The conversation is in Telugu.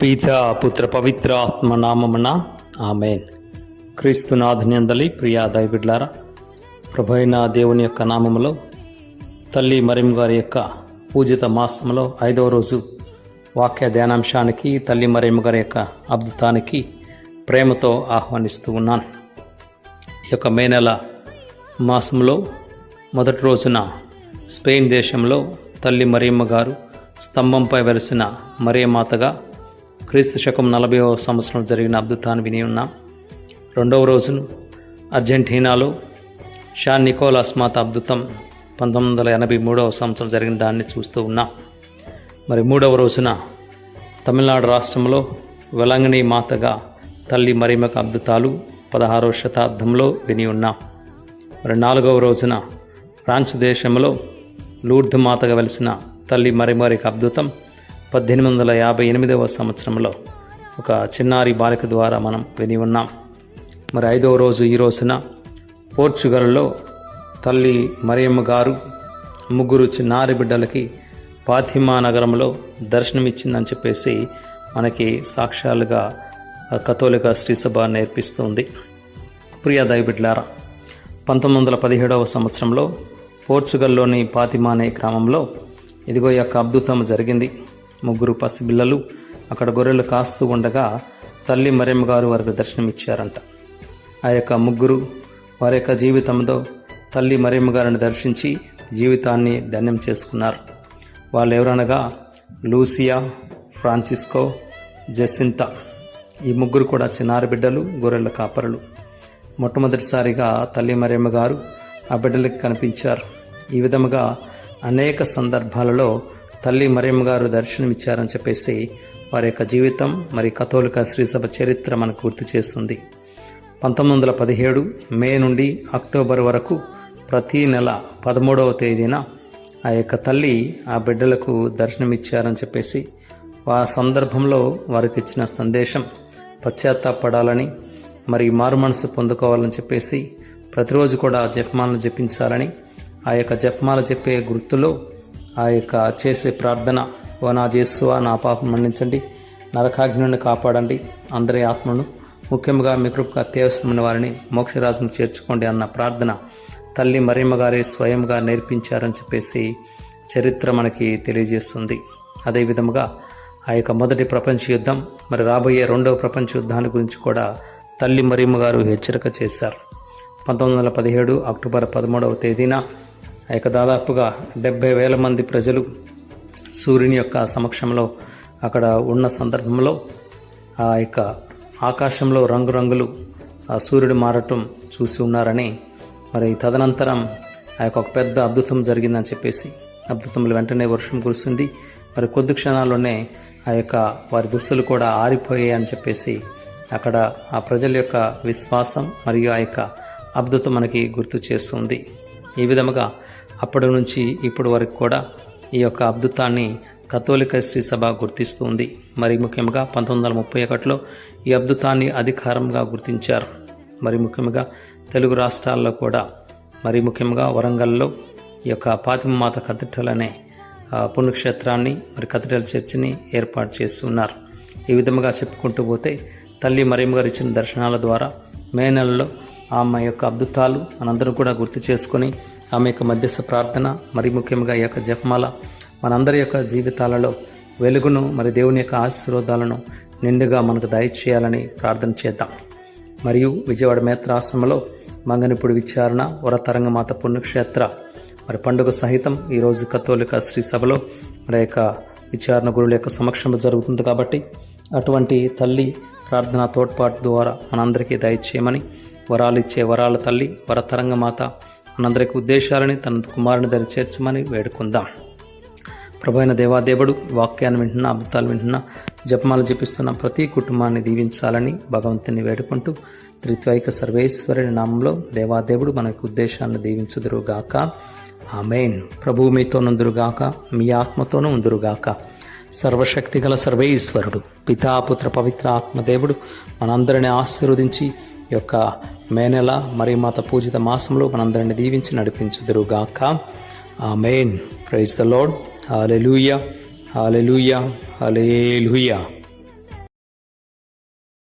పితా పుత్ర పవిత్ర ఆత్మ నామమున ఆమెన్. క్రీస్తునాథునియందలి ప్రియా దైవబిడ్లారా, ప్రభైన దేవుని యొక్క నామములో తల్లి మరియమ్మ గారి యొక్క పూజిత మాసంలో 5వ రోజు వాక్య ధ్యానాంశానికి తల్లి మరియమ్మ గారి యొక్క అద్భుతానికి ప్రేమతో ఆహ్వానిస్తూ ఉన్నాను. ఈ యొక్క మే నెల మాసంలో మొదటి రోజున స్పెయిన్ దేశంలో తల్లి మరియమ్మ గారు స్తంభంపై వెలిసిన మరియమాతగా క్రీస్తు శకం 40వ సంవత్సరం జరిగిన అద్భుతాన్ని విని ఉన్నాం. రెండవ రోజును అర్జెంటీనాలో షాన్ నికోలాస్ మాత అద్భుతం 1983వ సంవత్సరం జరిగిన దాన్ని చూస్తూ ఉన్నాం. మరి మూడవ రోజున తమిళనాడు రాష్ట్రంలో వెలంగిని మాతగా తల్లి మరియమ్మకు అద్భుతాలు 16వ శతాబ్దంలో విని ఉన్నాం. మరి నాలుగవ రోజున ఫ్రాన్స్ దేశంలో లూర్ద్ మాతగా వెలిసిన తల్లి మరియమ్మకి అద్భుతం 1858వ సంవత్సరంలో ఒక చిన్నారి బాలిక ద్వారా మనం విని ఉన్నాం. మరి 5వ రోజు ఈ రోజున పోర్చుగల్లో తల్లి మరియమ్మ గారు 3 చిన్నారి బిడ్డలకి ఫాతిమా నగరంలో దర్శనమిచ్చిందని చెప్పేసి మనకి సాక్ష్యాలుగా కథోలిక శ్రీసభ నేర్పిస్తుంది. ప్రియ దైవబిడ్లారా, 1917వ సంవత్సరంలో పోర్చుగల్లోని ఫాతిమా అనే గ్రామంలో ఇదిగో యొక్క అద్భుతం జరిగింది. 3 పసిపిల్లలు అక్కడ గొర్రెలు కాస్తూ ఉండగా తల్లి మరియమ్మ గారు వారికి దర్శనమిచ్చారంట. ఆ యొక్క 3 వారి యొక్క జీవితంలో తల్లి మరియమ్మ గారిని దర్శించి జీవితాన్ని ధన్యం చేసుకున్నారు. వాళ్ళు ఎవరనగా లూసియా, ఫ్రాన్సిస్కో, జెసింతా. ఈ 3 కూడా చిన్నారి బిడ్డలు, గొర్రెల కాపరులు. మొట్టమొదటిసారిగా తల్లి మరియమ్మ గారు ఆ బిడ్డలకి కనిపించారు. ఈ విధముగా అనేక సందర్భాలలో తల్లి మరియమ్మ గారు దర్శనమిచ్చారని చెప్పేసి వారి యొక్క జీవితం మరి కథోలిక శ్రీసభ చరిత్ర మనకు గుర్తు చేస్తుంది. 1917 మే నుండి అక్టోబర్ వరకు ప్రతి నెల 13వ తేదీన ఆ యొక్క తల్లి ఆ బిడ్డలకు దర్శనమిచ్చారని చెప్పేసి ఆ సందర్భంలో వారికి ఇచ్చిన సందేశం పశ్చాత్తాపడాలని మరి మారు మనసు పొందుకోవాలని చెప్పేసి ప్రతిరోజు కూడా జపమాలను జపించాలని, ఆ యొక్క జపమాల చెప్పే గుర్తులో ఆ యొక్క చేసే ప్రార్థన, ఓ నా యేసువా నా పాపం మన్నించండి, నరకాగ్ని నుండి కాపాడండి, అందరి ఆత్మను ముఖ్యంగా మీ కృపకు అత్యవసరమైన వారిని మోక్షరాజును చేర్చుకోండి అన్న ప్రార్థన తల్లి మరియమ్మ గారే స్వయంగా నేర్పించారని చెప్పేసి చరిత్ర మనకి తెలియజేస్తుంది. అదేవిధముగా ఆ యొక్క మొదటి ప్రపంచ యుద్ధం మరి రాబోయే 2వ ప్రపంచ యుద్ధాన్ని గురించి కూడా తల్లి మరియమ్మ గారు హెచ్చరిక చేశారు. 1917 అక్టోబర్ 13వ తేదీన ఆ యొక్క దాదాపుగా 70,000 మంది ప్రజలు సూర్యుని యొక్క సమక్షంలో అక్కడ ఉన్న సందర్భంలో ఆ యొక్క ఆకాశంలో రంగురంగులు ఆ సూర్యుడు మారటం చూసి ఉన్నారని, మరి తదనంతరం ఆ యొక్క ఒక పెద్ద అద్భుతం జరిగిందని చెప్పేసి అద్భుతంలో వెంటనే వర్షం కురిసింది. మరి కొద్ది క్షణాల్లోనే ఆ యొక్క వారి దుస్తులు కూడా ఆరిపోయాయి అని చెప్పేసి అక్కడ ఆ ప్రజల యొక్క విశ్వాసం మరియు ఆ యొక్క అద్భుతం మనకి గుర్తు చేస్తుంది. ఈ విధముగా అప్పటి నుంచి ఇప్పటి వరకు కూడా ఈ యొక్క అద్భుతాన్ని కథోలిక శ్రీసభ గుర్తిస్తుంది. మరి ముఖ్యంగా 1931లో ఈ అద్భుతాన్ని అధికారంగా గుర్తించారు. మరి ముఖ్యంగా తెలుగు రాష్ట్రాల్లో కూడా మరి ముఖ్యంగా వరంగల్లో ఈ యొక్క ఫాతిమా మాత కథీడ్రల్ అనే పుణ్యక్షేత్రాన్ని మరి కథీడ్రల్ చర్చిని ఏర్పాటు చేస్తున్నారు. ఈ విధముగా చెప్పుకుంటూ పోతే తల్లి మరియమ్మ గారు ఇచ్చిన దర్శనాల ద్వారా మే నెలలో ఆమె యొక్క అద్భుతాలు మనందరం కూడా గుర్తు చేసుకొని ఆమె యొక్క మధ్యస్థ ప్రార్థన మరి ముఖ్యంగా ఈ యొక్క జపమాల మనందరి యొక్క జీవితాలలో వెలుగును మరి దేవుని యొక్క ఆశీర్వాదాలను నిండుగా మనకు దయచేయాలని ప్రార్థన చేద్దాం. మరియు విజయవాడ మేత్రాశ్రమంలో మంగనిపుడి విచారణ వరతరంగమాత పుణ్యక్షేత్ర మరి పండుగ సహితం ఈరోజు కథోలిక శ్రీసభలో మరి యొక్క విచారణ గురువుల యొక్క సమక్షంలో జరుగుతుంది. కాబట్టి అటువంటి తల్లి ప్రార్థన తోడ్పాటు ద్వారా మనందరికీ దయచేయమని వరాలు ఇచ్చే వరాల తల్లి వరతరంగమాత మనందరికీ ఉద్దేశాలని తన కుమారుని దరి చేర్చమని వేడుకుందాం. ప్రభువైన దేవాదేవుడు వాక్యాన్ని వింటున్న, అద్భుతాలు వింటున్న, జపమాలు జపిస్తున్న ప్రతి కుటుంబాన్ని దీవించాలని భగవంతుని వేడుకుంటూ త్రిత్వైక సర్వేశ్వరుని నామంలో దేవాదేవుడు మనకు ఉద్దేశాన్ని దీవించుదురుగాక. ఆమేన్. ప్రభువు మీతో నుందురుగాక, మీ ఆత్మతోనూ ఉందురుగాక. సర్వశక్తి గల సర్వేశ్వరుడు పితా పుత్ర పవిత్ర ఆత్మదేవుడు మనందరిని ఆశీర్వదించి ఈ యొక్క మే నెల మరియమాత పూజిత మాసంలో మనందరిని దీవించి నడిపించుదురుగాక. Amen. Praise the Lord. Hallelujah, hallelujah, hallelujah.